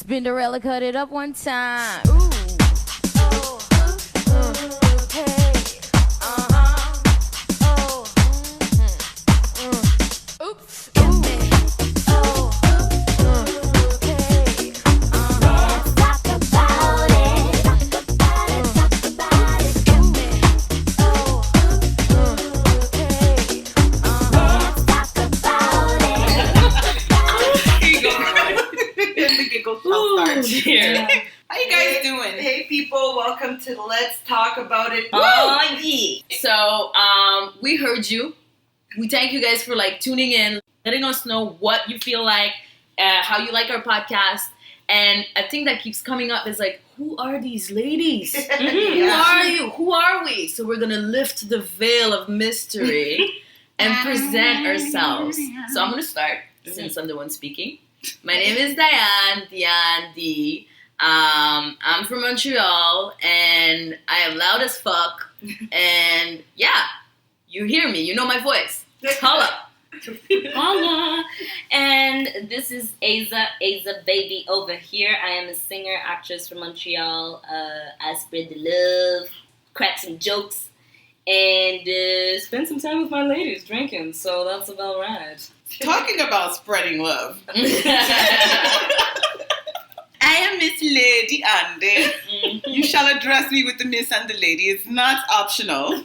Spinderella cut it up one time. Ooh. Oh. Okay. Oh. Oops. Ooh. Oh. Okay. Let's talk about it. Talk about it. Oh. Okay. Let's talk about it. Here you go. And the giggles shall start. Dear. How you guys doing? Hey people, welcome to Let's Talk About It. Oh, yeah. So, we heard you. We thank you guys for tuning in, letting us know what you feel like, how you like our podcast. And a thing that keeps coming up is who are these ladies? Who are you? Who are we? So we're gonna lift the veil of mystery and present ourselves. So I'm gonna start since I'm the one speaking. My name is Diane D. I'm from Montreal, and I am loud as fuck. And yeah, you hear me. You know my voice. Holla. Hola. And this is Aza Baby over here. I am a singer, actress from Montreal. I spread the love, crack some jokes, and spend some time with my ladies drinking. So that's about right. Talking about spreading love. I am Miss Lady Andy. You shall address me with the Miss and the Lady. It's not optional.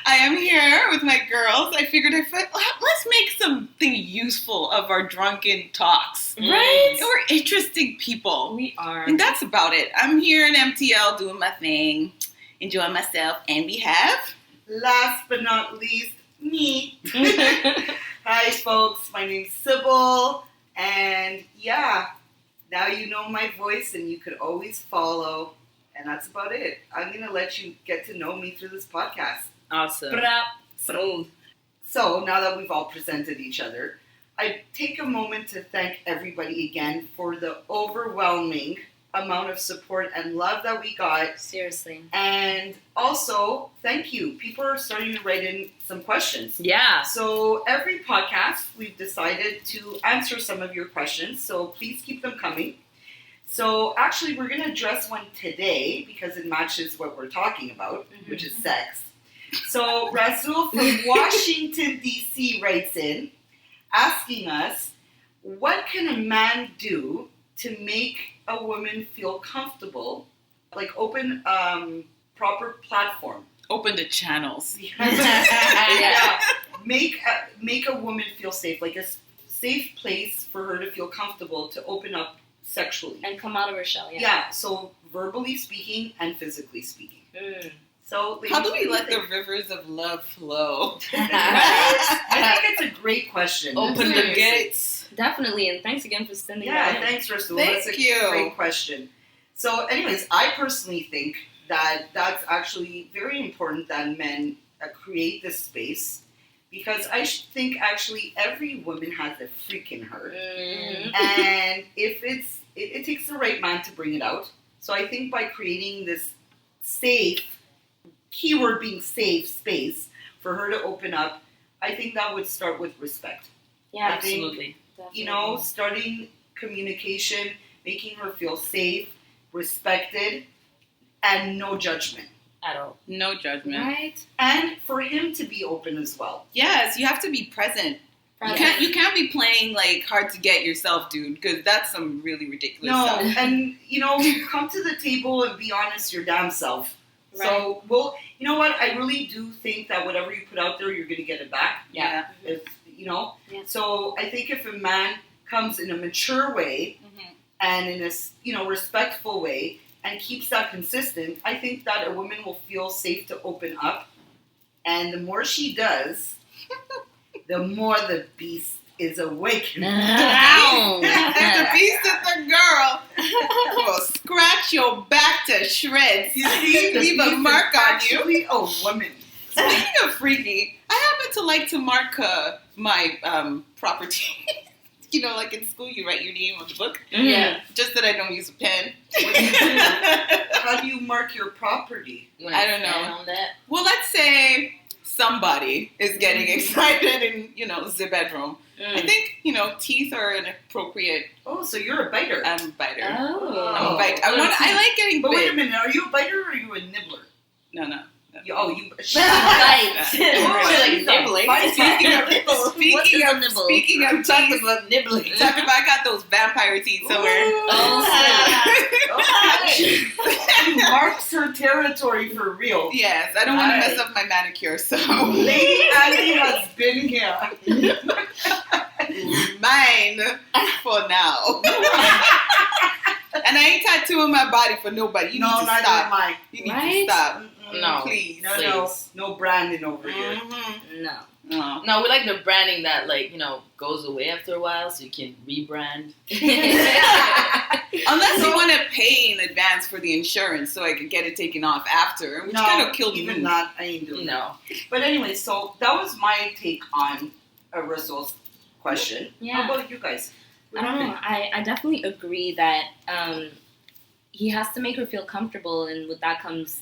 I am here with my girls. I figured let's make something useful of our drunken talks. Right? We're interesting people. We are. And that's about it. I'm here in MTL doing my thing, enjoying myself. And we have, last but not least, me. Hi, folks. My name's Sybil. And yeah, now you know my voice and you could always follow. And that's about it. I'm going to let you get to know me through this podcast. Awesome. Smooth. So now that we've all presented each other, I take a moment to thank everybody again for the overwhelming amount of support and love that we got. Seriously. And also, thank you. People are starting to write in some questions. Yeah. So every podcast, we've decided to answer some of your questions. So please keep them coming. So actually, we're going to address one today because it matches what we're talking about, which is sex. So Rasul from Washington, D.C. writes in asking us, what can a man do to make a woman feel comfortable, open proper platform? Open the channels. Yeah. Make a woman feel safe, like a safe place for her to feel comfortable to open up sexually. And come out of her shell, Yeah, so verbally speaking and physically speaking. So How do we let the rivers of love flow? I think it's a great question. Open the gates. Definitely, and thanks again for sending Yeah, that in. thanks, Rasul. Thank That's you. a great question. So anyways, I personally think that that's actually very important that men create this space, because I think actually every woman has a freak in her. And if it takes the right man to bring it out. So I think by creating this safe, keyword being safe space for her to open up, I think that would start with respect. Yeah, I think, Absolutely. Starting communication, making her feel safe, respected, and no judgment. At all. No judgment. Right? And for him to be open as well. Yes, you have to be present. You can't be playing hard to get yourself, dude, because that's some really ridiculous No, stuff. and come to the table and be honest your damn self. Right. So, well, you know what? I really do think that whatever you put out there, you're going to get it back. Yeah. If Yeah. So I think if a man comes in a mature way and in a respectful way and keeps that consistent, I think that a woman will feel safe to open up. And the more she does, the more the beast is awakened. The beast of the girl will scratch your back to shreds. You see, the Leave a beast mark is on you. actually a woman. Speaking of freaky, I happen to mark my property. In school, you write your name on the book. Yeah. Just that I don't use a pen. How do you mark your property? I don't know. On that. Well, let's say somebody is getting excited in, the bedroom. I think, teeth are an appropriate. Oh, so you're a biter. I'm a biter. Oh. I'm a bite. I like getting But wait a bit. minute, are you a biter or are you a nibbler? No. You Bites. Like nibbling. Speaking of nibble? speaking of Talk teeth, about nibbling. talk about I got those vampire teeth somewhere. She marks her territory for real. Yes, I don't want to mess up my manicure, so Lady Annie has been here. mine for now. And I ain't tattooing my body for nobody. You need to neither stop. am I. You need Right? to stop. No. Please. No branding over here. No. No. No, we like the branding that goes away after a while, so you can rebrand. Unless you want to pay in advance for the insurance so I can get it taken off after, which kind of killed even me. that, I ain't doing that. No. But anyway, so that was my take on Russell's question. Yeah. How about you guys? I don't know. I definitely agree that he has to make her feel comfortable, and with that comes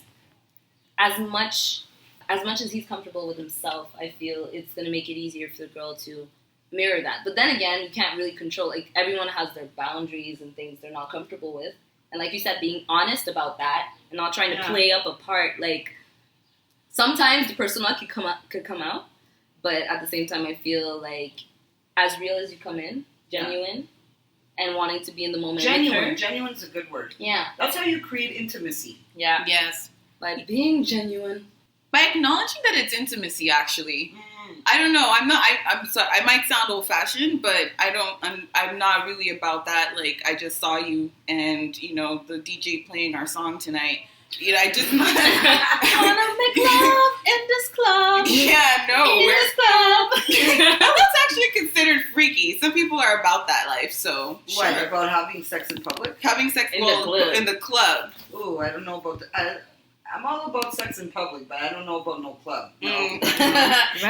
as much as he's comfortable with himself. I feel it's going to make it easier for the girl to mirror that. But then again, you can't really control. Like, everyone has their boundaries and things they're not comfortable with. And like you said, being honest about that and not trying to play up a part. Like, sometimes the persona could come out, but at the same time, I feel like as real as you come in, genuine, and wanting to be in the moment. Genuine. With her. Genuine's a good word. Yeah. That's how you create intimacy. Yeah. Yes. Like, being genuine. By acknowledging that it's intimacy, actually. I don't know. I'm not. I'm sorry. I might sound old-fashioned, but I don't. I'm not really about that. Like, I just saw you, and the DJ playing our song tonight. I just Wanna make love in this club. Yeah, no. In this club. That's actually considered freaky. Some people are about that life. So What, sure. about having sex in public? Having sex In the club. in the club. Ooh, I don't know about that. I'm all about sex in public, but I don't know about no club. No. Right?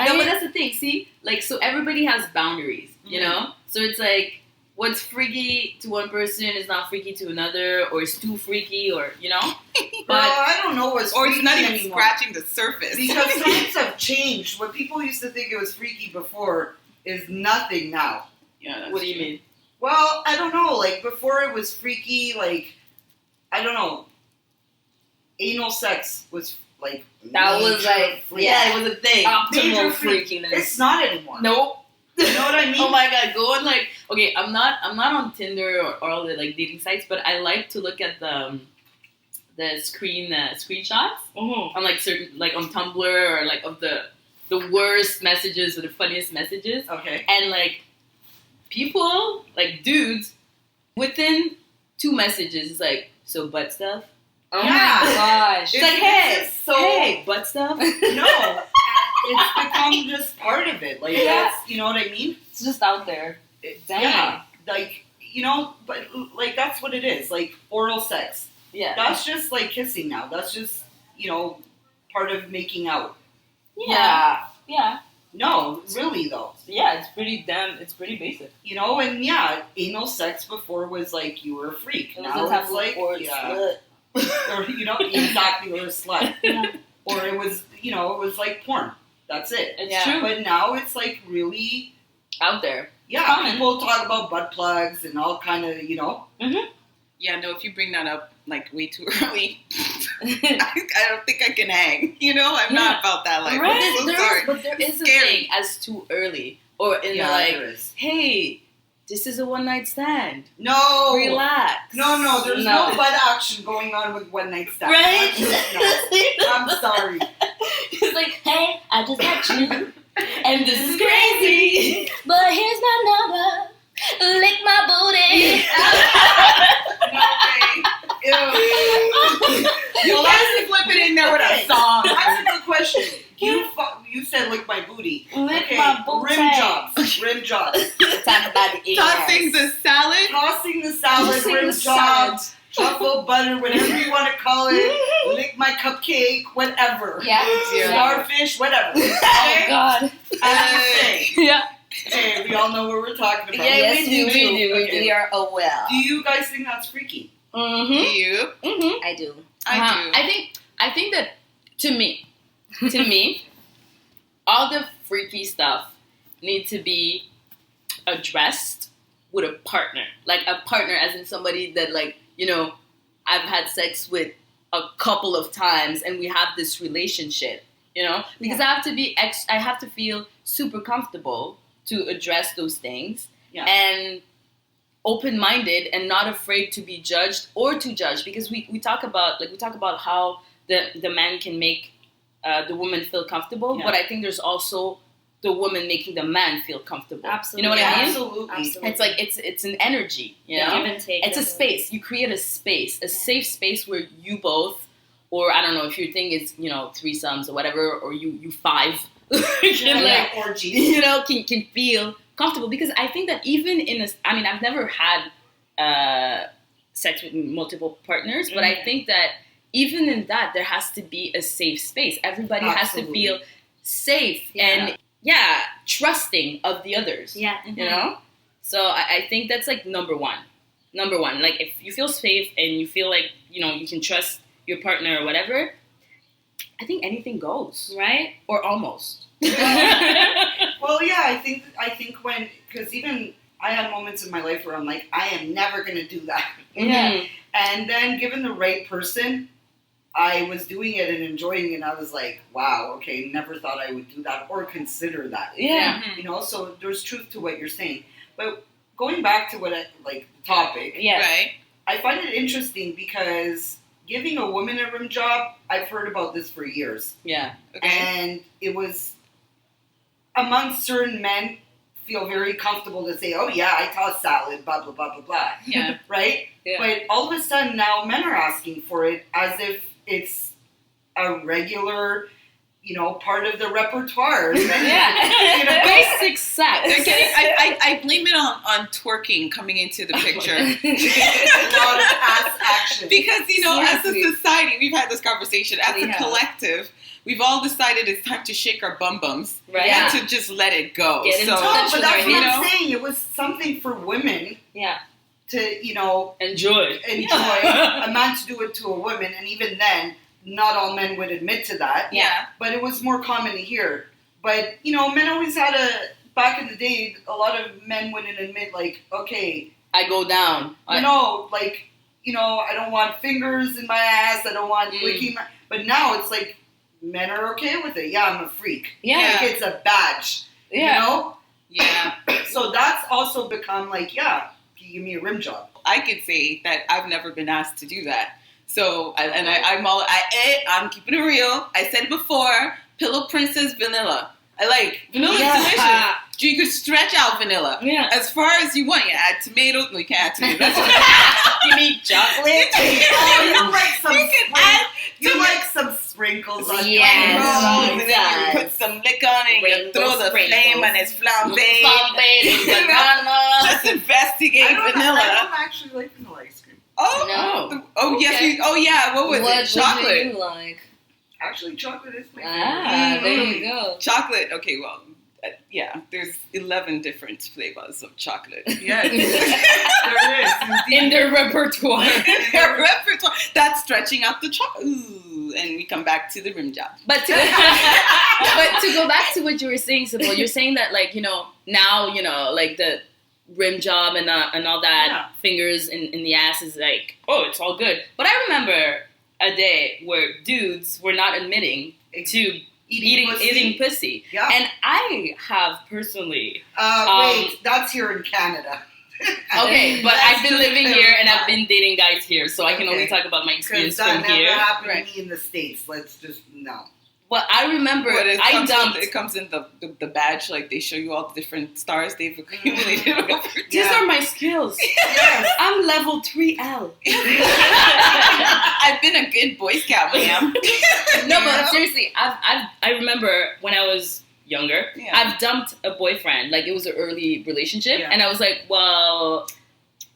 No, but that's the thing. See, so everybody has boundaries, you know. So it's like what's freaky to one person is not freaky to another, or it's too freaky, or But I don't know what's Or freaky it's not even anymore. scratching the surface. Because times have changed. What people used to think it was freaky before is nothing now. Yeah, that's What do you true. mean? Well, I don't know. Like, before it was freaky, like, I don't know. Anal sex was, like, That was, major like, freak. yeah. it was a thing. Major Optimal freak. freakiness. It's not anymore. Nope. You know what I mean? Oh my god, go on okay, I'm not on Tinder or all the dating sites, but I like to look at the screenshots on certain on Tumblr or of the worst messages or the funniest messages. Okay. And people, dudes, within 2 messages, it's so butt stuff. Oh Yeah. my gosh. It's hey, just so hey, butt stuff. no. It's become just part of it. Like, Yeah. that's, you know what I mean? It's just out there. Dang. Yeah. Like, but that's what it is. Like, oral sex. Yeah. That's just like kissing now. That's just, part of making out. Yeah. Yeah. No, really though. Yeah, it's pretty basic. And yeah, anal sex before was like you were a freak. It Now was it's like, slut. or exactly, or a slut. Yeah. Or it was, it was like porn. That's it. It's true. But now it's like really, Out there. yeah, Common. people talk about butt plugs and all kind of, Yeah, no, if you bring that up way too early, I don't think I can hang. I'm not about that life. Right? I'm so sorry. But there is a Scary. thing as too early. Or in there is. hey, this is a one-night stand. No. Relax. No, there's no butt action going on with one night stand. Right? No. I'm sorry. It's like, hey, I just met you, And this is crazy. but here's my number. Lick my booty. No way. Ew. You guys flip it in there with a song. That's a good question. You said lick my booty. Lick Okay, my booty. Rim jobs. Talk about the Tossing the salad. Tossing the salad, Tossing rim the salad. jobs, truffle butter, whatever you want to call it. Lick my cupcake, whatever. Yeah. Starfish, whatever. Oh God. Yeah. Hey, we all know what we're talking about. Yeah, we do. Okay. We are aware. Do you guys think that's freaky? Mm-hmm. You? Mm-hmm. I do. I do. I think that to me, all the freaky stuff need to be addressed with a partner, like a partner, as in somebody that, like, you know, I've had sex with a couple of times, and we have this relationship, you know, because I have to feel super comfortable to address those things, and open-minded and not afraid to be judged or to judge, because we talk about how the man can make the woman feel comfortable, but I think there's also the woman making the man feel comfortable. Absolutely. You know what I mean? Absolutely. It's like it's an energy, you know? Give and take. It's a space. You create a space, a safe space where you both, or I don't know if your thing is, you know, threesomes or whatever, or you five, can orgies. you know, can feel comfortable. Because I think that even I've never had sex with multiple partners, but I think that even in that, there has to be a safe space. Everybody has to feel safe and trusting of the others. Yeah. You know? So I think that's like number one. Like, if you feel safe and you feel like, you know, you can trust your partner or whatever, I think anything goes. Right? Or almost. Well, yeah, I think when, because even I had moments in my life where I'm like, I am never going to do that. Yeah. And then given the right person, I was doing it and enjoying it, and I was like, wow, okay, never thought I would do that or consider that. Yeah. You know, so there's truth to what you're saying. But going back to the topic, Yes. I find it interesting because giving a woman a rim job, I've heard about this for years. Yeah. Okay. And it was amongst certain men feel very comfortable to say, oh yeah, I toss salad, blah, blah, blah, blah, blah. Yeah. Right? Yeah. But all of a sudden now men are asking for it as if it's a regular, you know, part of the repertoire. Yeah. You know? Basic sex. They're getting, I blame it on twerking coming into the picture. A lot of ass action. Because, you know, as a Seriously. society, we've had this conversation. As We a have. collective, we've all decided it's time to shake our bums Right. and to just let it go. Get into No, touch but with that's our what you I'm know? saying. It was something for women Yeah. to, you know, Enjoy. a man to do it to a woman, and even then, not all men would admit to that. Yeah. But it was more common to hear. But, you know, men always had back in the day, a lot of men wouldn't admit, like, okay, I go down. I don't want fingers in my ass, I don't want licking my, but now it's like, men are okay with it. Yeah, I'm a freak. Yeah. Like, it's a badge, Yeah. you know? Yeah. So that's also become like, yeah, can you give me a rim job? I could say that I've never been asked to do that. So, I'm keeping it real. I said it before, Pillow Princess vanilla. I like vanilla is delicious. You could stretch out vanilla as far as you want. You add tomatoes. No, you can't add tomatoes. You need chocolate? You like some sprinkles on Yes. your And then you put some liquor on it and you Rainbow throw the sprinkles. flame and it's flambé. Flambe, banana. Just investigate I vanilla. don't actually like vanilla ice cream. Yes. Okay. What was it? Chocolate. What do you like? Actually, chocolate is my Ah, there you go. Chocolate. Okay, well, there's 11 different flavors of chocolate. Yes, there is. In their repertoire. Their repertoire. That's stretching out the chocolate. Ooh, and we come back to the rim job. But to go back to what you were saying, Sybil, you're saying that, like, you know, now, you know, like the rim job and all that, fingers in the ass is like, oh, it's all good. But I remember a day where dudes were not admitting to eating pussy. Yeah. And I have personally... Wait, that's here in Canada. Okay, but Let's I've been just living here and I've clarify. been dating guys here, so I can only Okay. talk about my Because experience that from never here. happened Right. to me in the States. Let's just, no. But I remember I dumped... It comes in the badge, like they show you all the different stars they've accumulated over time. These are my skills. Yes. I'm level 3L. I've been a good Boy Scout, ma'am. No, but seriously, I remember when I was younger, Yeah. I've dumped a boyfriend. Like, it was an early relationship. Yeah. And I was like, well,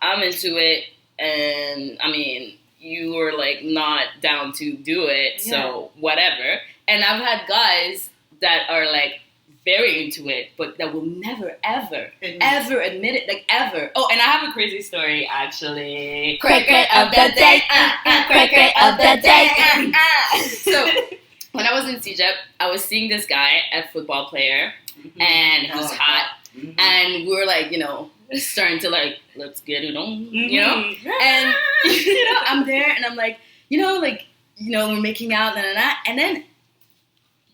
I'm into it. And, I mean, you were, like, not down to do it. So, whatever. And I've had guys that are, like, very into it, but that will never, ever, ever admit it. Like, ever. Oh, and I have a crazy story, actually. Cricket of the day. Cricket of the day. So, when I was in CJEP, I was seeing this guy, a football player, and he was hot. Mhm. and we were like, starting to like, let's get it on, Mm-hmm. and I'm there, and I'm like, we're making out, and then,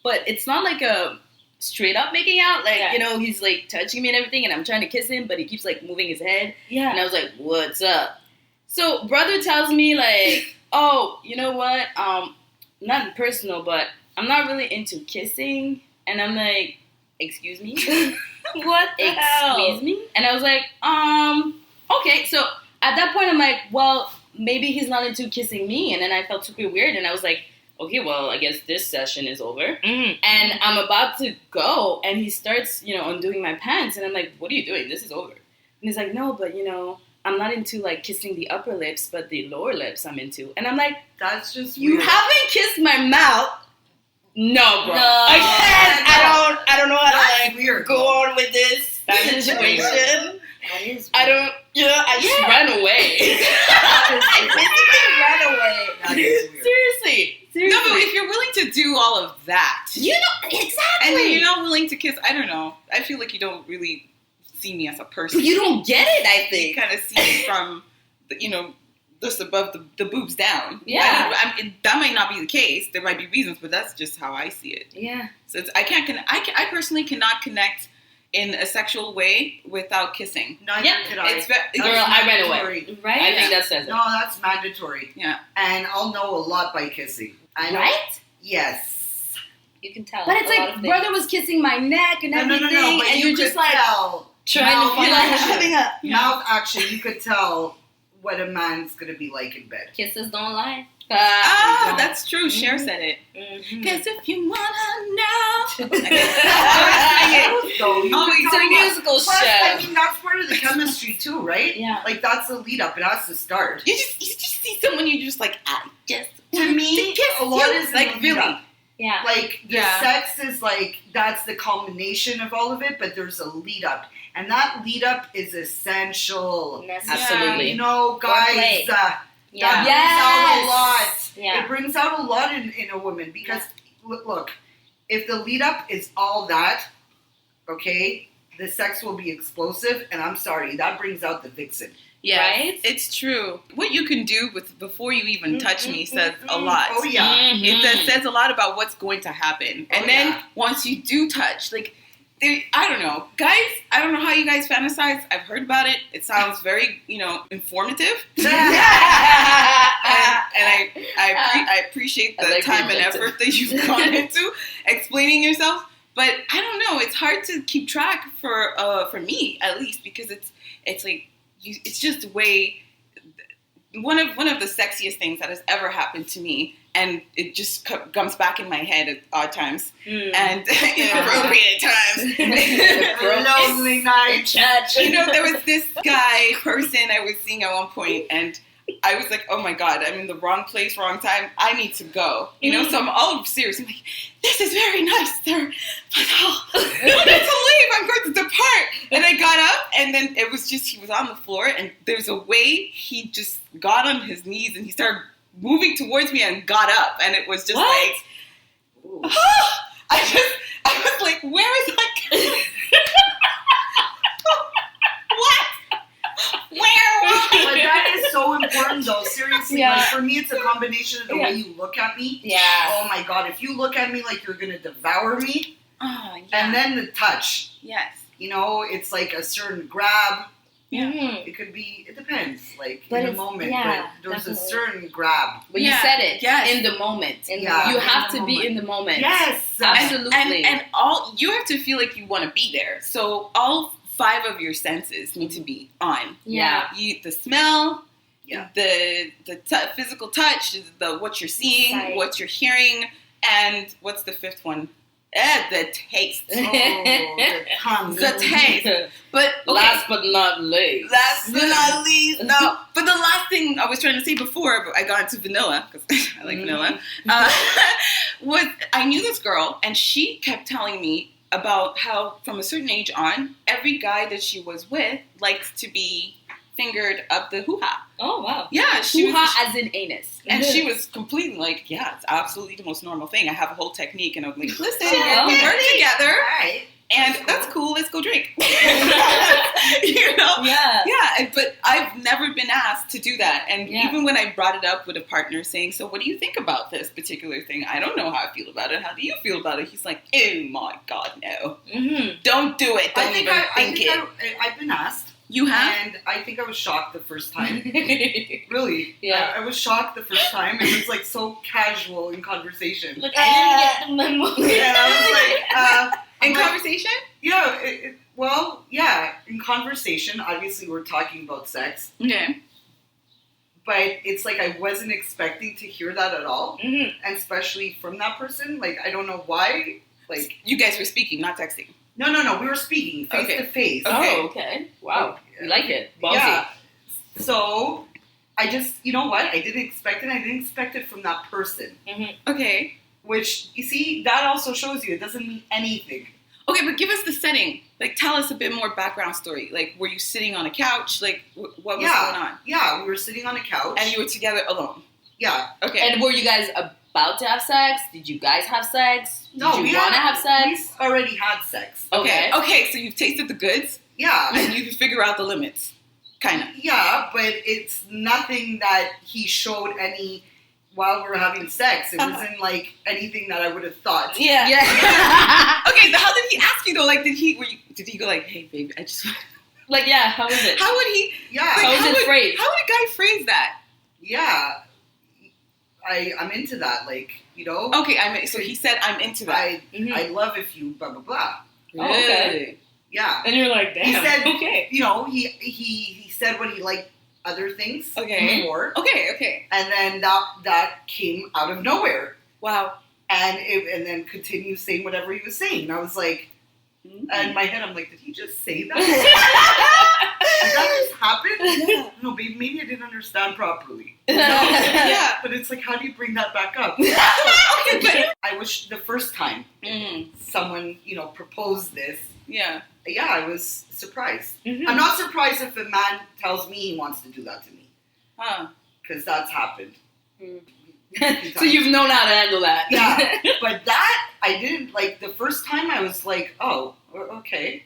but it's not like a straight up making out, like he's like touching me and everything, and I'm trying to kiss him, but he keeps like moving his head, and I was like, what's up? So brother tells me like, oh, you know what? Nothing personal, but I'm not really into kissing, and I'm like, excuse me. What the hell? Excuse me? And I was like, okay. So at that point, I'm like, well, maybe he's not into kissing me. And then I felt super weird. And I was like, okay, well, I guess this session is over. Mm. And I'm about to go. And he starts, undoing my pants. And I'm like, what are you doing? This is over. And he's like, no, but, I'm not into, like, kissing the upper lips, but the lower lips I'm into. And I'm like, That's just you weird. haven't kissed my mouth? No, bro. No. I don't know how to, That's like, weird. go on with this situation. That is I don't, I just ran away. I basically ran away. That is weird. Seriously. No, but if you're willing to do all of that, Exactly. and then you're not willing to kiss, I don't know. I feel like you don't really see me as a person. You don't get it, I You think. kind of see me from, just above the boobs down. Yeah. That might not be the case. There might be reasons, but that's just how I see it. Yeah. So I personally cannot connect in a sexual way without kissing. Neither Yeah, could I. It's That's Girl, I ran mandatory. away. right. I think that says it. No, that's mandatory. Yeah. And I'll know a lot by kissing. I know. Right? Yes. You can tell. But it's a lot like, of brother things. was kissing my neck and No, everything, but and you you're could just like tell. trying Mouth to feel like action. having a... Mouth action. You could tell what a man's gonna be like in bed. Kisses don't lie. Ah, that's true. Cher Mhm. said it. Mm-hmm. Because if you wanna know. So you Oh, could it's tell a what- musical Plus, I show. mean, that's part of the chemistry too, right? Yeah. Like that's the lead up. It has to start. You just see someone you just like, I just To me, a lot is in like the lead really. up. Yeah. Like the Yeah. sex is like that's the culmination of all of it, but there's a lead up, and that lead up is essential. Necessary. Absolutely. You know, guys, Foreplay. that Yeah. brings Yes. out a lot. Yeah. It brings out a lot in a woman because look, if the lead up is all that, okay, the sex will be explosive, and I'm sorry, that brings out the vixen. Yeah, Right? it's true. What you can do before you even touch me says a lot. Oh yeah. Mhm. It says a lot about what's going to happen. Oh, And then yeah. once you do touch, like, I don't know. Guys, I don't know how you guys fantasize. I've heard about it. It sounds very, informative. and I appreciate I the like time and it. effort that you've gone into explaining yourself. But I don't know. It's hard to keep track for me, at least, because it's like, it's just way one of the sexiest things that has ever happened to me, and it just comes back in my head at odd times and inappropriate times. Lonely night. Church. There was this person I was seeing at one point, and I was like, oh my God, I'm in the wrong place, wrong time. I need to go. So I'm all serious. I'm like, this is very nice, sir. But I need to leave. I'm going to depart. And I got up, and then it was just, he was on the floor, and there's a way he just got on his knees, and he started moving towards me and got up. And it was just like, I was like, where is that? What? Where? But that is so important, though. Seriously, Yeah. like for me, it's a combination of the way you look at me. Yeah. Oh my God! If you look at me like you're gonna devour me, Oh, yeah. and then the touch, Yes. it's like a certain grab. Mhm. It could be. It depends, like But in the it's- moment. yeah, but there's a definitely. certain grab. But Yeah. you said it. Yes. In the moment. Yeah. You in have the to be moment. in the moment. Yes. Absolutely. And all you have to feel like you want to be there. So all 5 of your senses need to be on. Yeah. The smell, Yeah. the physical touch, the what you're seeing, Sight. what you're hearing, and what's the 5th one? The taste. Oh, the tongue. The taste. But okay, Last but not least. last but not least, no. But the last thing I was trying to say before I got into vanilla, because I like vanilla, was I knew this girl, and she kept telling me about how from a certain age on, every guy that she was with liked to be fingered up the hoo-ha. Oh wow. Yeah, she was, Hoo-ha as in anus. and she was completely like, yeah, it's absolutely the most normal thing. I have a whole technique, and I'm like, listen, Oh, we work together. Right. And that's cool. Let's go drink. You know? Yeah. Yeah, but I've never been asked to do that. And Yeah. even when I brought it up with a partner saying, so what do you think about this particular thing? I don't know how I feel about it. How do you feel about it? He's like, oh my God, no. Mm-hmm. Don't do it. Don't even think it. I've been asked. You have? And I think I was shocked the first time. Like, Really. Yeah. I was shocked the first time. It was like so casual in conversation. I didn't get the memo. And I was like, In I'm like, conversation? yeah, well, yeah, in conversation, obviously we're talking about sex, Okay. but it's like I wasn't expecting to hear that at all, Mm-hmm. and especially from that person. Like, I don't know why. Like, You guys were speaking, not texting. no, we were speaking face Okay. to face. Okay. Oh, okay. Wow. You like it. Ballsy. Yeah. So, I just, you know what? I didn't expect it. I didn't expect it from that person. Okay. Which, you see, that also shows you it doesn't mean anything. Okay, but give us the setting. Like, tell us a bit more background story. Like, were you sitting on a couch? Like, what was going on? Yeah, we were sitting on a couch. And you were together alone. Yeah. Okay. And were you guys about to have sex? Did you guys have sex? Did No, you we want to have sex? We already had sex. Okay. Okay, so you've tasted the goods Yeah. and you figure out the limits. Kind of. Yeah, but it's nothing that he showed any while we were having sex. It wasn't like anything that I would have thought. Yeah. Okay, so how did he ask you though? Like, did he go like, hey, baby, I just... Like, yeah, how is it? How would he... Yeah. How is it phrased? How would a guy phrase that? Yeah. I'm into that, like, you know? Okay, so he said, I'm into that. Mhm. I love if you blah, blah, blah. Oh, okay. Yeah. And you're like, damn. He said, okay. you know, he said when he liked other things Okay. before. Okay. And then that came out of nowhere. Wow. And then continued saying whatever he was saying. And I was like, and in my head, I'm like, did he just say that? Did that just happen? Yeah. No, maybe I didn't understand properly. Yeah. But it's like, how do you bring that back up? Okay, but... I wish the first time someone, proposed this, Yeah. yeah, I was surprised. Mhm. I'm not surprised if a man tells me he wants to do that to me. Huh. Because that's happened. So you've known how to handle that. Yeah. But that, I didn't, like, the first time I was like, oh, okay.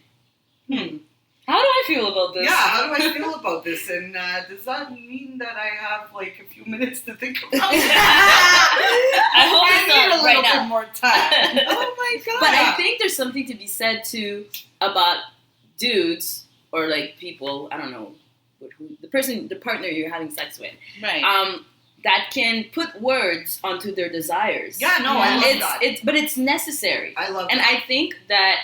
How do I feel about this? Yeah, how do I feel about this? And does that mean that I have, like, a few minutes to think about it? I hope I it's need not a right little now. bit more time. Oh my god. But I think there's something to be said too about dudes or like people, I don't know, the partner you're having sex with, Right. that can put words onto their desires. Yeah, no, I love that. But it's necessary. I love And that. I think that,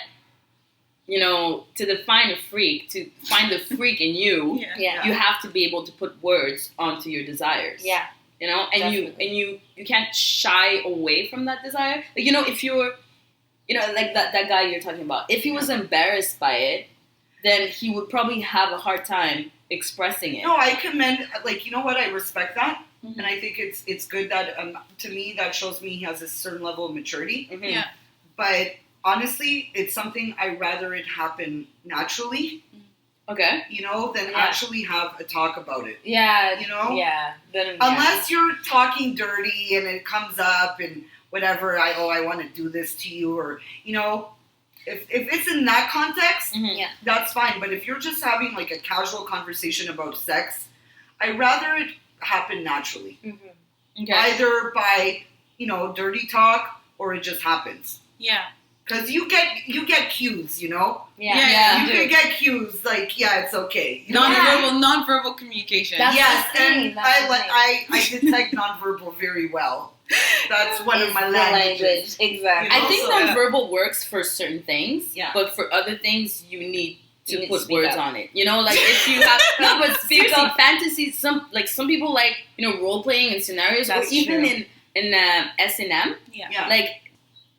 to define a freak, to find the freak in you, Yeah. you have to be able to put words onto your desires. Yeah. And Definitely. you can't shy away from that desire. Like, if you're, like that guy you're talking about, if he was embarrassed by it, then he would probably have a hard time expressing it. No, I commend, like, you know what, I respect that. Mhm. And I think it's good that, to me, that shows me he has a certain level of maturity. Mhm. Yeah. But honestly, it's something I'd rather it happen naturally, Okay. than Yeah. actually have a talk about it. Yeah. You know? Yeah. Then, Unless you're talking dirty and it comes up and whatever, I want to do this to you, or, if it's in that context, Mhm. Yeah. that's fine. But if you're just having like a casual conversation about sex, I'd rather it happen naturally. Mm-hmm. Okay. Either by, dirty talk, or it just happens. Yeah. Because you get cues, Yeah. Yeah. You can get cues like, yeah, it's okay. Non-verbal communication. That's Yes, the thing, and that's the I detect nonverbal very well. That's one of It's my the languages. language. Exactly. I think Also, nonverbal works for certain things, Yeah. but for other things, you need You to need to put speak words up. on it. Like if you have, no, but Speak seriously, up. fantasies. Some people like role playing in scenarios, That's or even true. in S&M. Yeah. Like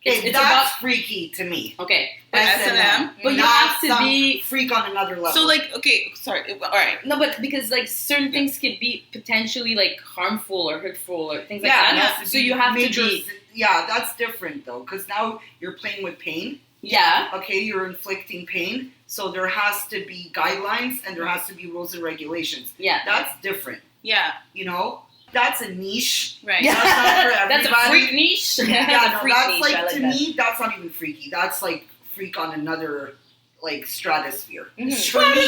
Okay, it's that's about freaky to me. okay, But S&M. S&M? but you Not have to some be. freak on another level. So, like, okay, sorry. All right. No, but because like certain things could be potentially like harmful or hurtful or things like yeah, that. it has to So be you have major, to be. Yeah, that's different though, because now you're playing with pain. Yeah. Okay, you're inflicting pain, so there has to be guidelines and there has to be rules and regulations. Yeah. That's different. Yeah. That's a niche. Right. Yeah. That's not for That's a everybody. freak niche. Yeah, no, Freak that's niche, like I like to that. me, that's not even freaky. That's like freak on another like stratosphere. Mhm. For me,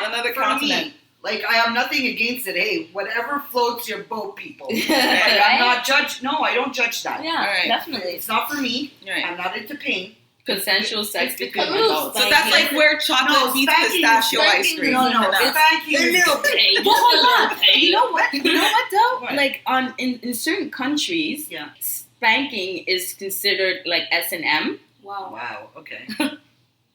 Another for continent. me, like I have nothing against it. Hey, whatever floats your boat, people. Like, Right? I'm not judge. No, I don't judge that. Yeah, Alright. definitely. It's not for me. Right. I'm not into pain. Consensual sex It's between because- adults. So that's like where chocolate meets pistachio ice cream. No, no, Enough. spanking is Well, hold on. You know what? You know what though? What? Like in certain countries, Yeah. spanking is considered like S&M. Wow. Wow. Okay.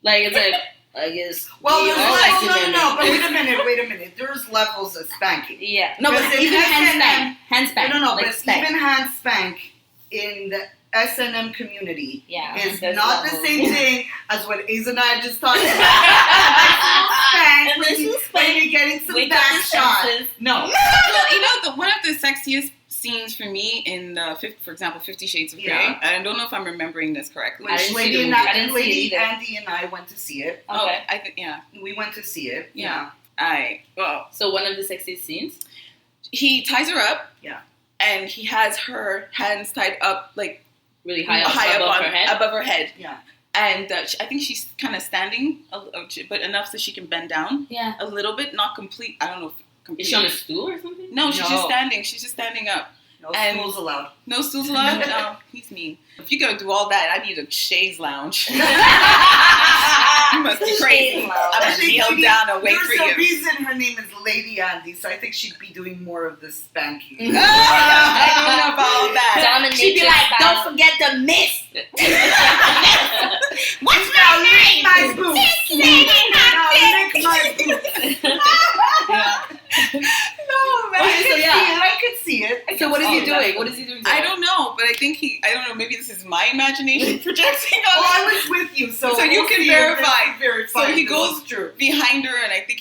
Like it's like I guess. Well, we there's all levels. like No, to no, no. But mimic. wait a minute. There's levels of spanking. Yeah. No, but Because even in hand S&M spank, hand spank. No, like but spank. even hand spank in the S&M community Yeah. is There's not the levels. same thing as what Aza and I just talked about. Spank And when, this you, is when spank. you're getting some Wake up back the shot. senses. No. Well, you know, one of the sexiest scenes for me in the, for example, 50 Shades of Grey. Yeah. I don't know if I'm remembering this correctly. I Which didn't see Lady, the and movie. I didn't see it Lady either. Andy and I went to see it. Oh, Okay. I think yeah. We went to see it. Yeah. Well, So one of the sexiest scenes. he ties her up. Yeah. And he has her hands tied up, like Really high up above her head. above her head. Yeah. And I think she's kind of standing, but enough so she can bend down Yeah. a little bit, not complete. I don't know if completely. Is she on a stool or something? No, she's No. just standing. She's just standing up. No And- schools allowed. No stools allowed? No, he's mean. If you gotta do all that, I need a chaise lounge. You must be crazy. Chaise lounge. I'm gonna kneel down and wait for There's a you. reason her name is Lady Andy, so I think she'd be doing more of the spanking. I don't know about all that. Dominate She'd be your like, style. don't forget the miss. What's now lick my boots? Now lick my boots. No, man. Okay, so yeah. I could see it. So what is he Oh, doing? that's- What is he doing? I don't know, but I think I don't know, maybe this is my imagination projecting Well, on I was with you, so So you we'll can see if verify. this is verified. So he This goes is true. behind her, and I think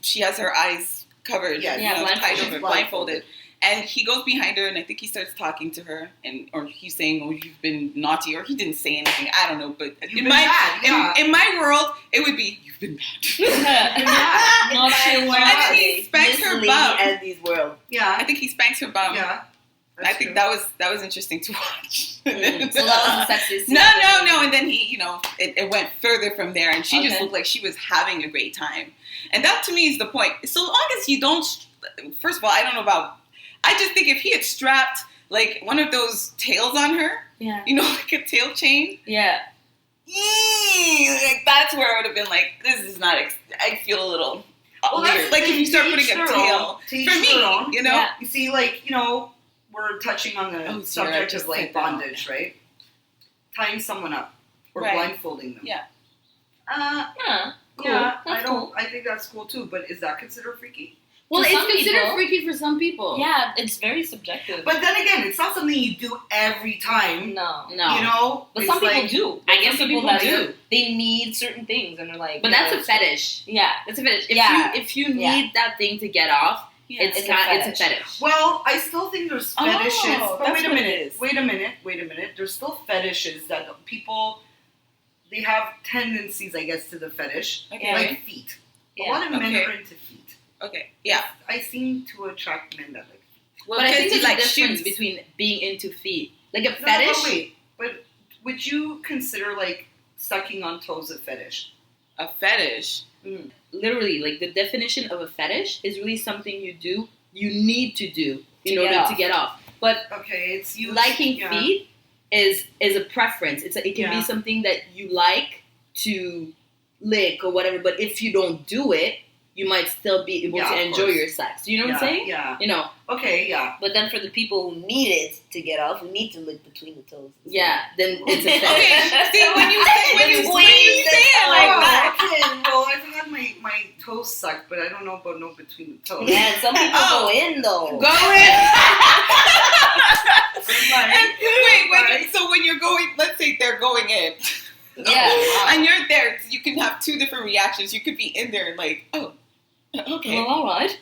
she has her eyes covered, Yeah, yeah, tied blindfolded. over, blindfolded. And he goes behind her, and I think he starts talking to her, or he's saying, "Oh, you've been naughty," or he didn't say anything. I don't know, but You've in been my bad, yeah. in my world, it would be, "You've been bad." Not sure where And then he spanks Miss her Lady bum. Andy's world. I Yeah, think he spanks her bum. yeah. I think that was interesting to watch. So that was the sexiest scene. No. And then he, it went further from there, and she just Okay. looked like she was having a great time. And that to me is the point. So long as you don't, first of all, I don't know about, I just think if he had strapped like one of those tails on her, Yeah. like a tail chain, Yeah. like that's where I would have been like, this is not, I feel a little Well, that's weird. the Like if thing, you start to putting each a their tail, own. To each for me, their own. Yeah. You see, like, we're touching on the Oh, dear, I subject just of like said that. bondage, right? Tying someone up or Right. blindfolding them. Yeah. Huh. Cool. Yeah, That's cool. I think that's cool too. But is that considered freaky? Well, For it's some considered people- freaky for some people. Yeah, it's very subjective. But then again, it's not something you do every time. no. No. But It's some people like- do. I guess some some people that do. They need certain things, and they're like. But that's a fetish. Yeah. That's a fetish. Yeah. If you Yeah. need that thing to get off, Yeah. it's It's a a fetish. fetish. Well, I still think there's Oh, fetishes. But that's wait a what it minute. is. Wait a minute. There's still fetishes that people they have tendencies, I guess, to the fetish, Okay. like feet. A Yeah. lot of men Okay. are into feet. Okay. Yeah. I seem to attract men that like feet. Well, But I think because there's you a difference shoes. between being into feet. Like a No, fetish. but wait. But would you consider like sucking on toes a fetish? A fetish. Literally, like the definition of a fetish is really something you need to do in To order get to off. get off. But Okay, it's you liking yeah. feet is a preference. It can Yeah. be something that you like to lick or whatever. But if you don't do it, you might still be able Yeah, to of enjoy course. your sex. You know what I'm saying? Yeah. You know, Okay, yeah. But then for the people who need it to get off, who need to look between the toes. yeah. Then it's a Okay. fetish. See, when you say it like that, Okay, well, I've had my toes sucked, but I don't know about no between the toes. Man, some people Oh. go in though. go in. Right. And wait, Right. so when you're going, let's say they're going in, Yeah. and you're there, you can have two different reactions. You could be in there and like, oh, okay, Well, all right.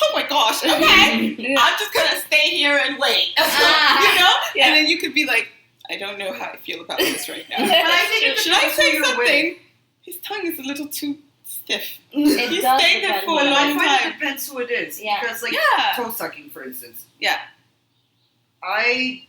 oh my gosh, okay, I'm just gonna stay here and wait, Yeah. And then you could be like, I don't know how I feel about this right now. But I think it Should I depends who say you're with. something? His tongue is a little too stiff. It He's does staying there depend. for a But I long find time. it depends who it is. Yeah. Because like Yeah. toe sucking, for instance. Yeah. I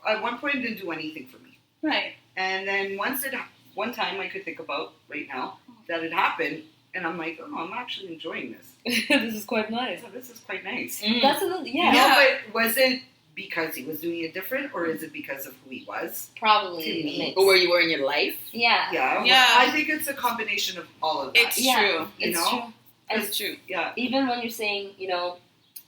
at one point it didn't do anything for me. Right. And then once it one time I could think about right now that it happened, and I'm like, oh, I'm actually enjoying this. This is quite nice. So this is quite nice. That's another, You know, Yeah. but was it because he was doing it different, or is it because of who he was? probably To me. a mix. Or where you were in your life. Yeah. Yeah, Yeah. I think it's a combination of all of that. It's Yeah. true. you It's know, true. And It's true. yeah, even when you're saying,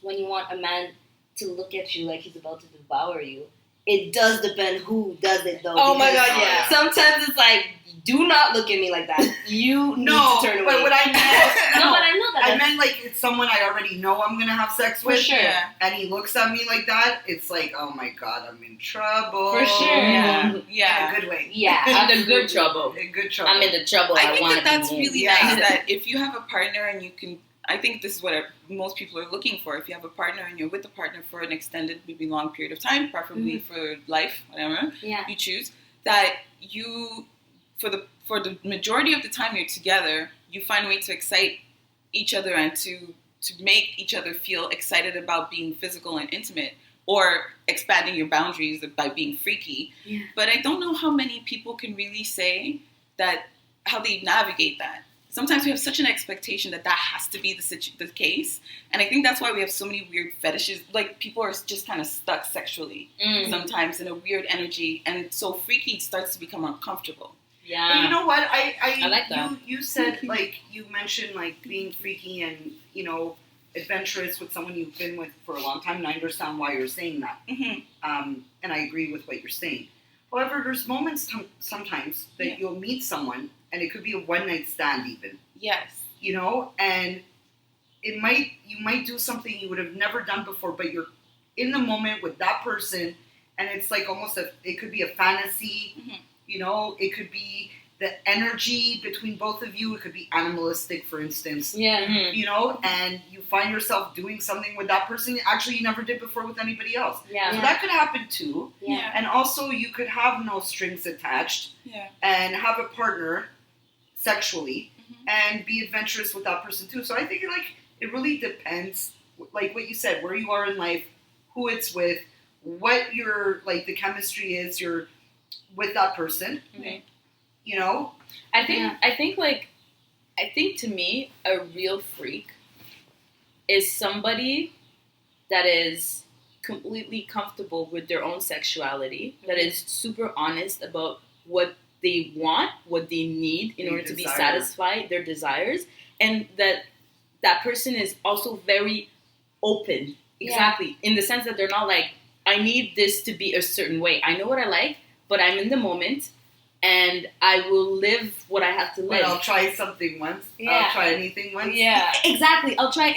when you want a man to look at you like he's about to devour you, it does depend who does it though. Oh my because God, yeah. Sometimes it's like, do not look at me like that. You need no, to turn away. but what I meant, no, but I know that. I meant like it's someone I already know I'm gonna have sex For with, sure. Yeah. and he looks at me like that. It's like, oh my god, I'm in trouble. For sure. Yeah. In Yeah. a good way. Yeah, I'm in good trouble. In good trouble. I'm in the trouble I I think want that to that's be in. really Yeah. nice that if you have a partner and you can, I think this is what most people are looking for. If you have a partner and you're with a partner for an extended, maybe long period of time, preferably for life, whatever Yeah. you choose, that you, for the majority of the time you're together, you find a way to excite each other and to make each other feel excited about being physical and intimate, or expanding your boundaries by being freaky. Yeah. But I don't know how many people can really say that, how they navigate that. Sometimes we have such an expectation that has to be the case. And I think that's why we have so many weird fetishes. Like, people are just kind of stuck sexually sometimes in a weird energy. And so freaky starts to become uncomfortable. But you Yeah. know what? I like that. You said, like, you mentioned, like, being freaky and, adventurous with someone you've been with for a long time, and I understand why you're saying that. Mm-hmm. And I agree with what you're saying. However, there's moments sometimes that Yeah. you'll meet someone, and it could be a one-night stand even, Yes. and you might do something you would have never done before, but you're in the moment with that person, and it's like almost it could be a fantasy, Mhm. it could be the energy between both of you, it could be animalistic, for instance, Yeah. Mhm. and you find yourself doing something with that person actually you never did before with anybody else. Yeah. So that could happen too. Yeah. And also you could have no strings attached Yeah. and have a partner sexually Mhm. and be adventurous with that person too. So I think it really depends, like what you said, where you are in life, who it's with, what your the chemistry is you're with that person. Okay. I think Yeah. I think to me a real freak is somebody that is completely comfortable with their own sexuality, that is super honest about what they want, what they need in They order to be desire. satisfied, their desires, and that person is also very open. Yeah. Exactly. In the sense that they're not like, I need this to be a certain way. I know what I like, but I'm in the moment and I will live what I have to But live. I'll try something once. Yeah. I'll try anything once. Yeah, exactly. I'll try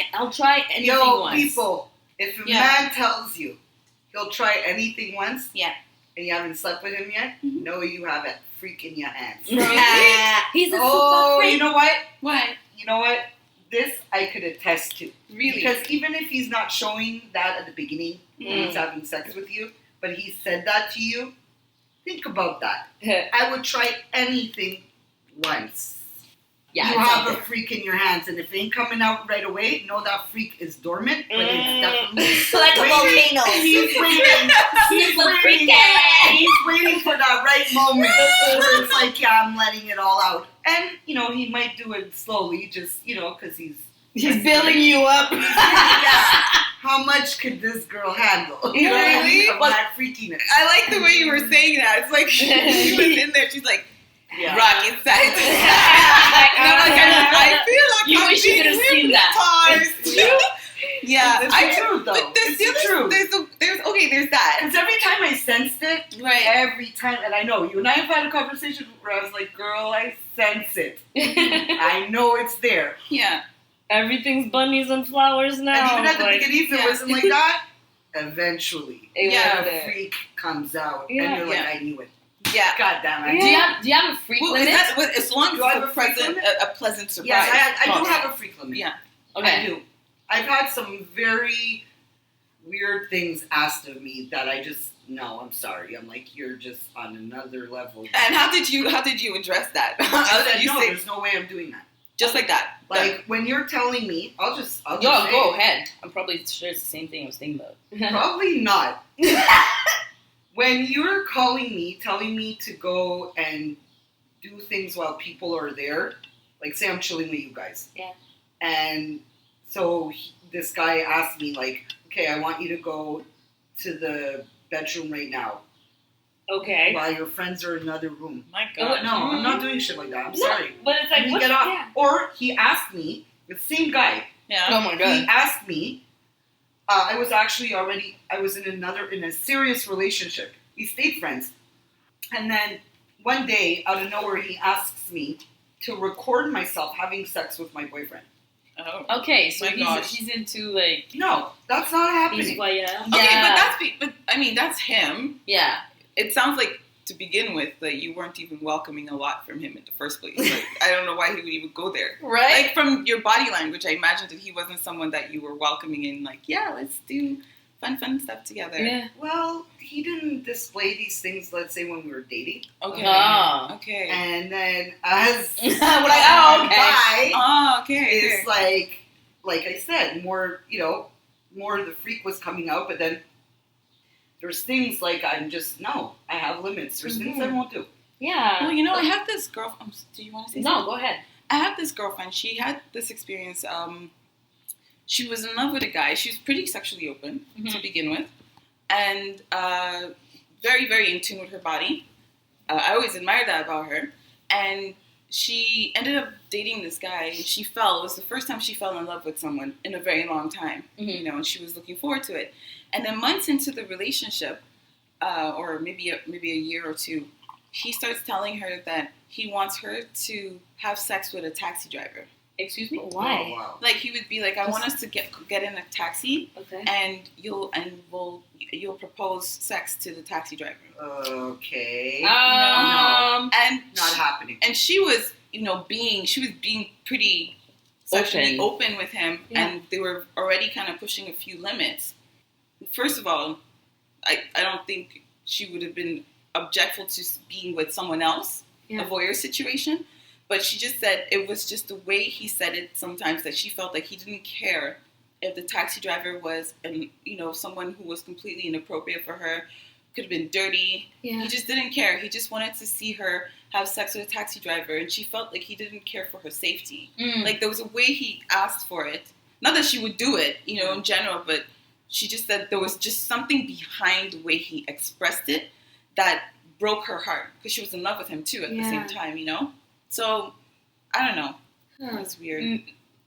anything Yo, once. people, if a Yeah. man tells you he'll try anything once, Yeah. and you haven't slept with him yet, Mhm. know you have a freak in your hands. Yeah. He's a Oh, super freak. you know what? What? You know what? This I could attest to. Really? Because even if he's not showing that at the beginning when he's having sex with you, but he said that to you, think about that. I would try anything once. Yeah, You it's have out a there. freak in your hands, and if it ain't coming out right away, know that freak is dormant, but it's definitely Like a waiting. volcano. He's waiting. He's a waiting. freak. He's waiting for that right moment where it's like, yeah, I'm letting it all out. And, he might do it slowly, just, because he's building you up. yeah. How much could this girl handle? You know what I mean? Really? Of that freakiness. I like the way you were saying that. It's like she was in there. She's like, Yeah. rocket side to side. And I'm like, I feel like You I'm wish you being could have seen that. hypnotized. Yeah, It's the truth, though. But there's It's the the other, truth. there's that. Because every time I sensed it, Right. every time, and I know you and I have had a conversation where I was like, girl, I sense it. I know it's there. Yeah. Everything's bunnies and flowers now. And even at the beginning, if it yeah. wasn't like that, eventually, It Yeah. was the there. freak comes out. Yeah. And you're like, Yeah. I knew it. Yeah. God damn it. Do you have a freak Well, limit? as long as Do I have it's a freak limit? a pleasant surprise. Yes, I do Okay. have a freak limit. Yeah. I Okay. do. I've had some very weird things asked of me that I just, no, I'm sorry. I'm like, you're just on another level. And how did you address that? I How said, did you no, say there's no way I'm doing that. just like that? Like, when you're telling me, I'll just Yo, say go it. ahead. I'm probably sure it's the same thing I was thinking about. Probably not. When you're calling me, telling me to go and do things while people are there. Like, say I'm chilling with you guys. Yeah. And so this guy asked me, like, okay, I want you to go to the bedroom right now Okay. while your friends are in another room. My No, God. I'm not doing shit like that. I'm sorry. But it's like, Let me what? get off. Yeah. Or he asked me, the same guy, Yeah. Oh my he god. asked me, I was in a serious relationship. We stayed friends. And then one day, out of nowhere, he asks me to record myself having sex with my boyfriend. Oh. Okay, so My gosh. he's into like No, that's not happening. He's voyeur. Okay, but that's him. yeah. It sounds like to begin with that you weren't even welcoming a lot from him in the first place. Like, I don't know why he would even go there. Right? Like from your body language, I imagined that he wasn't someone that you were welcoming in. Like, yeah, let's do fun stuff together. Yeah. Well, he didn't display these things, let's say, when we were dating. Okay. Oh. Okay. And then as We're like, oh, okay. guy, Oh, okay. it's like I said, more of the freak was coming out, but then there's things like I have limits. There's things I won't do. Yeah. Well, I have this girlfriend. Do you want to say No, something? go ahead. I have this girlfriend. She had this experience. She was in love with a guy. She was pretty sexually open to begin with, and very, very in tune with her body. I always admired that about her. And she ended up dating this guy. And it was the first time she fell in love with someone in a very long time. And she was looking forward to it. And then months into the relationship, or maybe a year or two, he starts telling her that he wants her to have sex with a taxi driver. Excuse me? Oh, Why? wow. Like he would be like, I want us to get in a taxi, Okay. and you'll propose sex to the taxi driver. Okay. And Not happening. And she was, being pretty sexually open with him, and they were already kind of pushing a few limits. First of all, I don't think she would have been objectful to being with someone else, a voyeur situation. But she just said it was just the way he said it sometimes that she felt like he didn't care if the taxi driver was, someone who was completely inappropriate for her, could have been dirty. Yeah. He just didn't care. He just wanted to see her have sex with a taxi driver, and she felt like he didn't care for her safety. Like there was a way he asked for it. Not that she would do it, in general, but she just said there was just something behind the way he expressed it that broke her heart because she was in love with him too at the same time, So, I don't know. That's weird.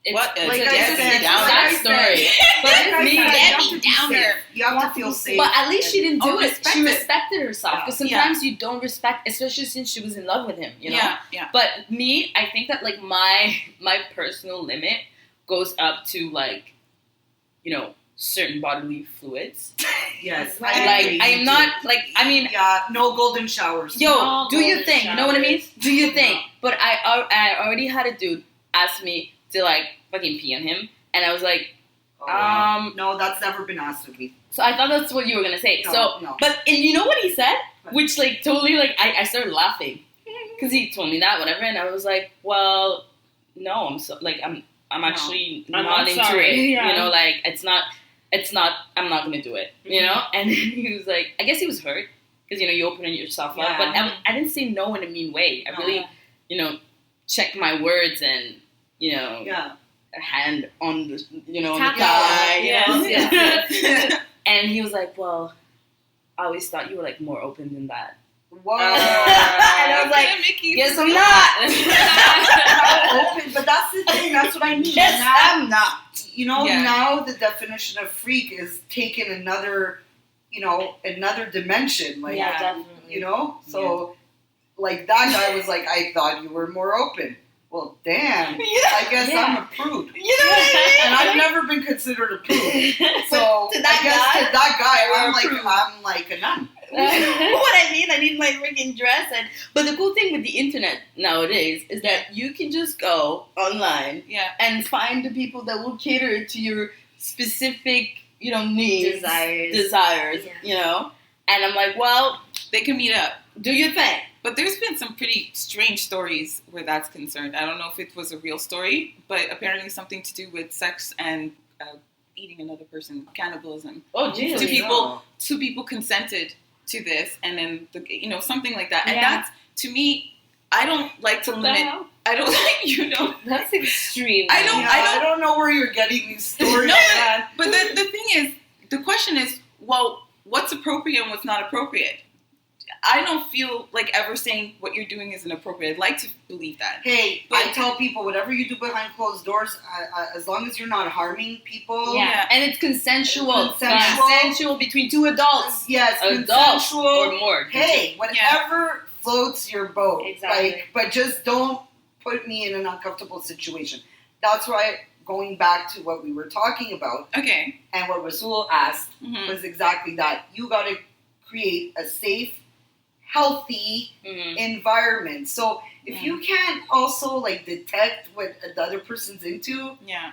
It's, What? Like It's I a said, Debbie Downer like I story. said, But like I me, said, you have Debbie to be Downer. safe. You have to feel safe. But at least she didn't do it. respect She it. respected herself. Because Yeah. sometimes you don't respect, especially since she was in love with him, Yeah. But me, I think that, like, my personal limit goes up to, like, certain bodily fluids. Yes. Like, agree. I am not, like, I mean, Yeah, no golden showers. yo, No do your golden thing. You know what I mean? showers. Do your thing. But I already had a dude ask me to, like, fucking pee on him. And I was like, Oh, wow. No, that's never been asked of me. so I thought that's what you were going to say. No, no. And you know what he said? Which, like, totally, like, I started laughing. Because he told me that, whatever. And I was like, well, no, I'm actually I'm not into sorry. it. Yeah. Like, it's not, I'm not going to do it, And then he was like, I guess he was hurt. Because, you open yourself up. But I didn't say no in a mean way. I really, checked my words and, Yeah. a hand on the, on Tap the thigh. Yes. And he was like, well, I always thought you were, like, more open than that. Wow. And I was like, guess I'm not. Open, but that's the thing. That's what I mean. Guess Now- I'm not. Now the definition of freak is taken another dimension. Like, Yeah, definitely. So, like, that guy was like, I thought you were more open. Well, damn. I guess I'm a prude. You know what I mean? And I've never been considered a prude. So, to that I guess guy, to that guy, you're a I'm like a nun. what I need my freaking dress. But the cool thing with the internet nowadays is that you can just go online and find the people that will cater to your specific, needs, desires, And I'm like, well, They can meet up. do your thing. But there's been some pretty strange stories where that's concerned. I don't know if it was a real story, but apparently something to do with sex and eating another person, cannibalism. Oh, geez. Two people consented to this, and then something like that. And that's, to me, I don't like to limit. I don't like That's extreme. I don't know where you're getting these stories. No, Man. but the thing is, the question is, well, what's appropriate and what's not appropriate? I don't feel like ever saying what you're doing is inappropriate. I'd like to believe that. Hey, But- I tell people, whatever you do behind closed doors, as long as you're not harming people. Yeah, and it's consensual. Consensual. Consensual between two adults. Yes, Adults consensual. or more. Hey, whatever floats your boat. Exactly. Like, but just don't put me in an uncomfortable situation. That's why, going back to what we were talking about Okay. and what Rasul asked Mhm. was exactly that. You got to create a safe, healthy Mhm. environment. So if you can't also like detect what the other person's into, Yeah.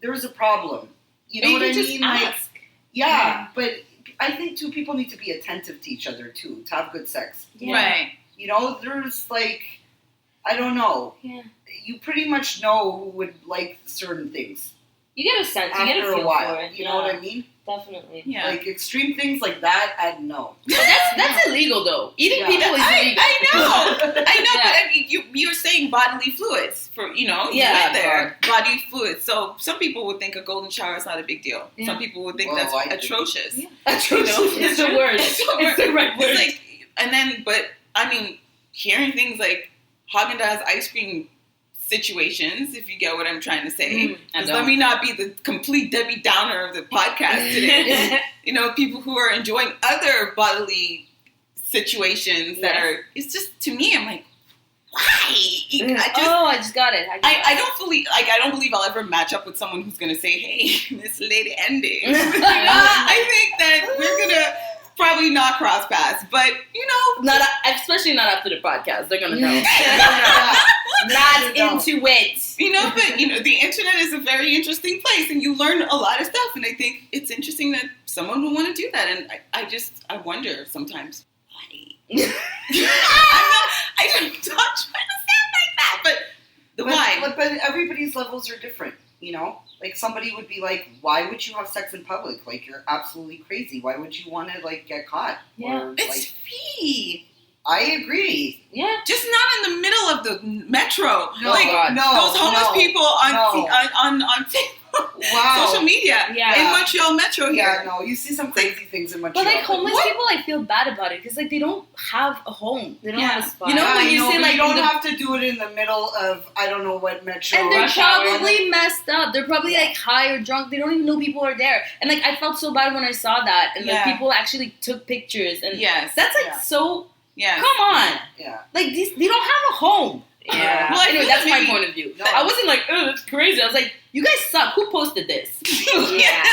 there's a problem. You know Or what I can just mean? Like, ask. yeah, but I think two people need to be attentive to each other too, to have good sex. Right. You know, there's like, I don't know. Yeah. You pretty much know who would like certain things You get a sense. You get a after feel a while. for it. You know what I mean? Definitely. Yeah. Like extreme things like that, I no. But that's illegal though. Eating Yeah. people is illegal. I know, but Yeah. I mean, you were saying bodily fluids for you Yeah, right there, body fluids. So some people would think a golden shower is not a big deal. Yeah. Some people would think Well, that's I think- atrocious. Yeah. Atrocious. It's the word. It's the word. It's the right word. It's like, and then, but I mean, hearing things like Haagen-Dazs ice cream situations, if you get what I'm trying to say. I Because don't. let me not be the complete Debbie Downer of the podcast today. People who are enjoying other bodily situations that Yes. are, it's just, to me, I'm like, why? I just got it. I don't believe I'll ever match up with someone who's gonna say, "Hey, this lady ended." I think that we're gonna probably not cross paths, but Especially not after the podcast. They're gonna know. Yeah. Not No. into it. but the internet is a very interesting place, and you learn a lot of stuff. And I think it's interesting that someone would want to do that. And I wonder sometimes why. I'm not trying to sound like that, but why? But everybody's levels are different, you know? Like, somebody would be like, why would you have sex in public? Like, you're absolutely crazy. Why would you want to, like, get caught? Yeah. Or, It's like, free. I agree. Yeah. Just not in the middle of the metro. No, like God. no, those homeless no, people on no. Wow. social media Yeah. in Montreal Metro Yeah, here. no, you see some crazy things in Montreal. But like homeless What? people, I feel bad about it because like they don't have a home. They don't Yeah. have a spot. You know, Yeah, when you say, but like, you don't the- have to do it in the middle of, I don't know what metro. And they're Rush hour. probably messed up. They're probably like high or drunk. They don't even know people are there. And like I felt so bad when I saw that. And like Yeah. people actually took pictures. And Yes. that's like Yeah. so. Yes. Come on. Yeah. Like they don't have a home. Yeah. Well, I Anyway, feel that's like my maybe- point of view. No. I wasn't like, oh, that's crazy. I was like, you guys suck. Who posted this? Yeah.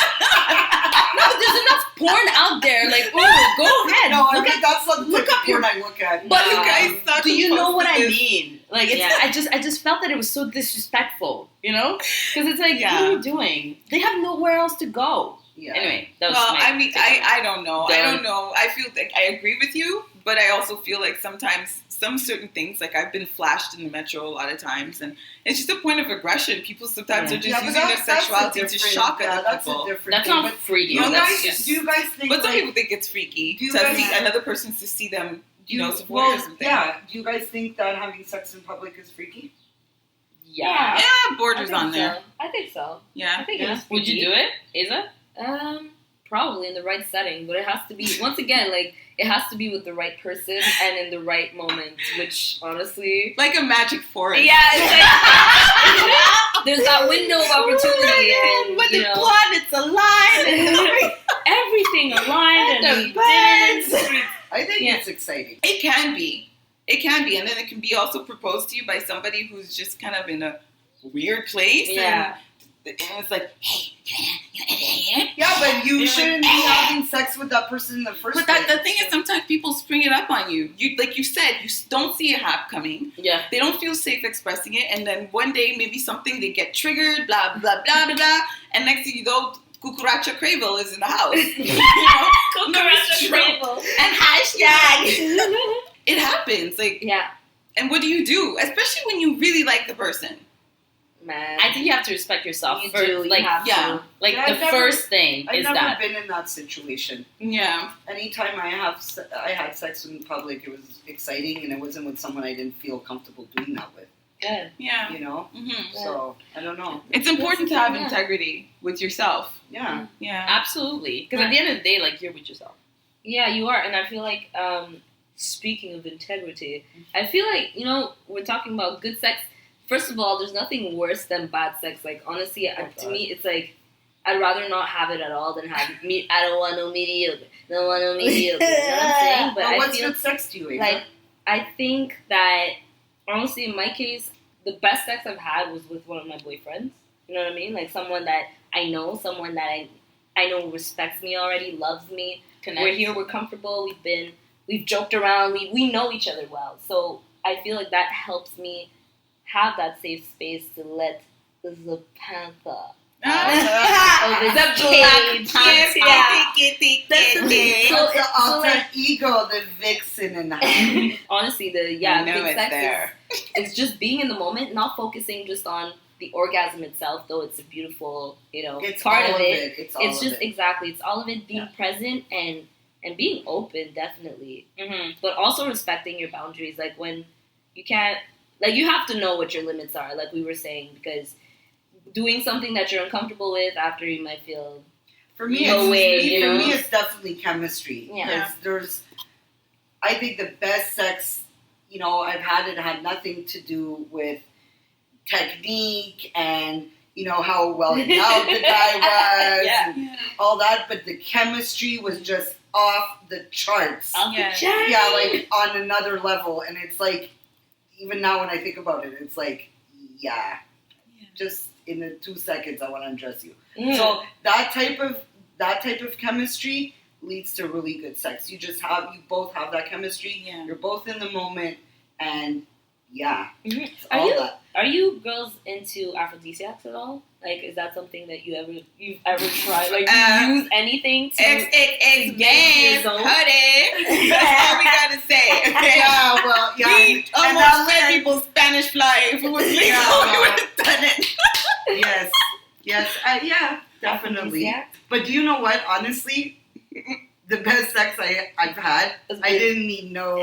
No, there's enough porn out there. Like, oh, go ahead. No, I look mean, at. that's not the look type up of your- porn I look at. But You guys suck. Do you Who know what I posted this? mean? Like, it's Yeah. I just felt that it was so disrespectful. You know, because it's like, Yeah. what are you doing? They have nowhere else to go. Yeah. Anyway, that was Well, my I mean, take on it. I don't know. I Done. don't know. I feel like I agree with you, but I also feel like sometimes some certain things, like I've been flashed in the metro a lot of times, and it's just a point of aggression. People sometimes Yeah. are just Yeah, but using their that's a sexuality to different- shock yeah, other that's people. a different That's thing. not freaky. Do you That's guys, just do you guys think, But some like, people think it's freaky Do you to guys- see another person to see them, do you, support well, or something. yeah, do you guys think that having sex in public is freaky? Yeah. Yeah, I borders think on there. so. I think so. I Yeah. think Yeah. it's Would you do it, Isa? Probably in the right setting, but it has to be once again like it has to be with the right person and in the right moment. Which honestly, Like a magic forest. yeah, it's like there's that window of opportunity, and when you the know, planets align. everything aligned and The we did it in the streets. I think Yeah. it's exciting. It can be. It can be. And then it can be also proposed to you by somebody who's just kind of in a weird place. Yeah. And it's like, hey, Yeah, but you You're shouldn't like, be having sex with that person in the first But place. the thing is, sometimes people spring it up on you. You, like you said, you don't see a hap coming. Yeah. They don't feel safe expressing it, and then one day maybe something they get triggered, blah blah blah blah blah, and next thing you know, Cucaracha Cravel is in the house. You know? No, it's true. And hashtag it happens. Like, Yeah. and what do you do, especially when you really like the person? man. I think you have to respect yourself you first. do. You Like, have yeah. to. like Yeah, the I've never- first thing I've is never that. been in that situation. Yeah. Anytime I had sex in public, it was exciting, and it wasn't with someone I didn't feel comfortable doing that with. Good. Yeah. You know, hmm so I don't know. It's important to have Yeah. integrity with yourself. Yeah, Yeah. Absolutely. Because at the end of the day, like, you're with yourself. Yeah, you are, and I feel like speaking of integrity, I feel like we're talking about good sex. First of all, there's nothing worse than bad sex. Like honestly, to me, it's like I'd rather not have it at all than have me. I don't want no mediocre. Don't want no mediocre. You know what I'm saying? But but I what's feel good sex to you? Ava? like I think that honestly, in my case, the best sex I've had was with one of my boyfriends. You know what I mean? Like someone that I know, someone that I know respects me already, loves me. We're here, we're comfortable. We've joked around. We know each other well. So I feel like that helps me have that safe space to let the panther. Ah. Oh, The Black Panther. Yeah. So That's the it's alter like- ego, the vixen in the house. Honestly, I know good it's sex there. it's just being in the moment, not focusing just on the orgasm itself, though it's a beautiful, It's part all of it. It's all It's of just it. exactly, it's all of it being Yeah. present and being open, definitely. Mm-hmm. But also respecting your boundaries, like when you can't, like you have to know what your limits are, like we were saying, because doing something that you're uncomfortable with after you might feel For me, No it's, way, me, you for know? me, it's definitely chemistry. Yeah. Because I think the best sex, I've had nothing to do with technique and, how well endowed the guy was, Yeah. and all that, but the chemistry was just off the charts. Yeah. Yeah, like on another level. And it's like, even now when I think about it, it's like, yeah. Just in the 2 seconds, I want to undress you. Mm. So that type of chemistry leads to really good sex. You both have that chemistry. Yeah. You're both in the moment, and yeah, Mhm. it's all that. Are you girls into aphrodisiacs at all? Like, is that something that you've ever tried? Like, do you use anything to XXX get man, your zone? honey. That's all we gotta say. Okay? Yeah, well, yeah, We and almost that- let people Spanish fly. If it was legal, Yeah. we would have done it. yes, yeah, definitely. Aphrodisiac? But do you know what? Honestly, the best sex I've had, I didn't need no.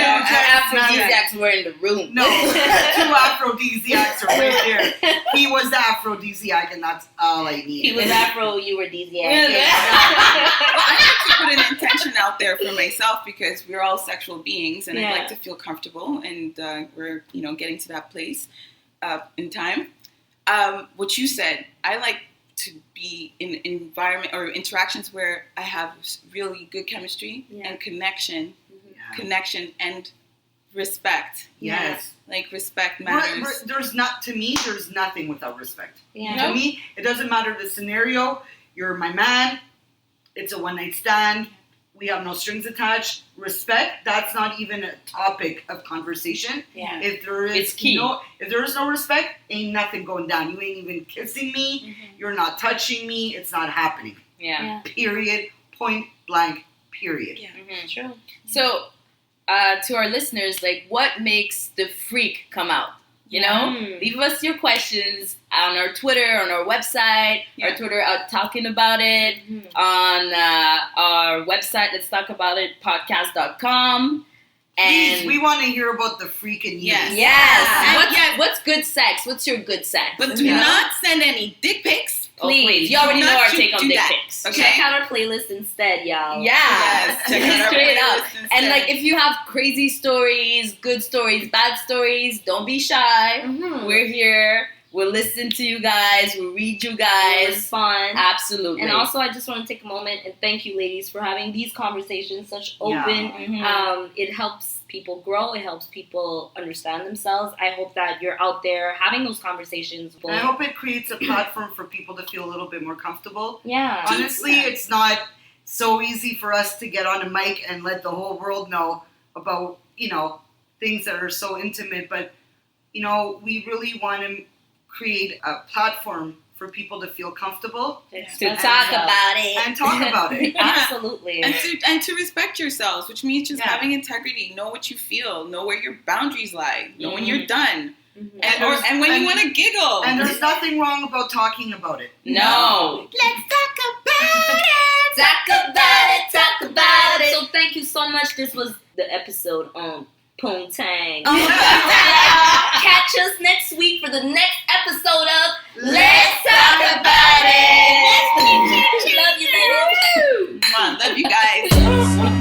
Aphrodisiacs were in the room. No, 2 aphrodisiacs are right there. He was the aphrodisiac, and that's all I needed. He was Afro, you were DZA. Well, I like to put an intention out there for myself because we're all sexual beings, and Yeah. I'd like to feel comfortable, and we're getting to that place in time. What you said, I like to be in environment or interactions where I have really good chemistry Yeah. and connection and respect. Yes. Like respect matters. There's nothing without respect. Yeah. To me, it doesn't matter the scenario. You're my man. It's a one-night stand. We have no strings attached. Respect, that's not even a topic of conversation. Yeah. If there is It's key. if there is no respect, ain't nothing going down. You ain't even kissing me. Mm-hmm. You're not touching me. It's not happening. Yeah. Period. Point blank. Period. Yeah. Mhm. True. So, to our listeners, like, what makes the freak come out? You know, Mm. leave us your questions on our Twitter, on our website, Yeah. our Twitter talking about it, Mhm. on our website, let's talk about it, podcast.com. Please, And we want to hear about the freaking you. Yes. yes, And what's, yes. what's good sex? What's your good sex? But do Yeah. not send any dick pics. Oh, please. You already Do know not our take on do dick that. pics. Okay. Check out our playlist instead, y'all. Yeah. Yes, check out our Straight up. playlist instead. And like, if you have crazy stories, good stories, bad stories, don't be shy. Mhm. We're here. We'll listen to you guys. We'll read you It guys. was fun. Absolutely. And also, I just want to take a moment and thank you, ladies, for having these conversations, such open. Mhm. It helps people grow. It helps people understand themselves. I hope that you're out there having those conversations. And I hope it creates a platform for people to feel a little bit more comfortable. Yeah. Honestly, it's not so easy for us to get on a mic and let the whole world know about, things that are so intimate. But, we really want to create a platform for people to feel comfortable to talk about it. and talk about it. Absolutely. And to respect yourselves, which means just Yeah. having integrity. Know what you feel. Know where your boundaries lie. Know when you're done. And when you want to giggle. And there's nothing wrong about talking about it. No. Let's talk about it. Talk about it. Talk about it. So thank you so much. This was the episode on Poontang. Catch us next week for the next episode of Let's Talk About It. Love you, baby. Love you guys.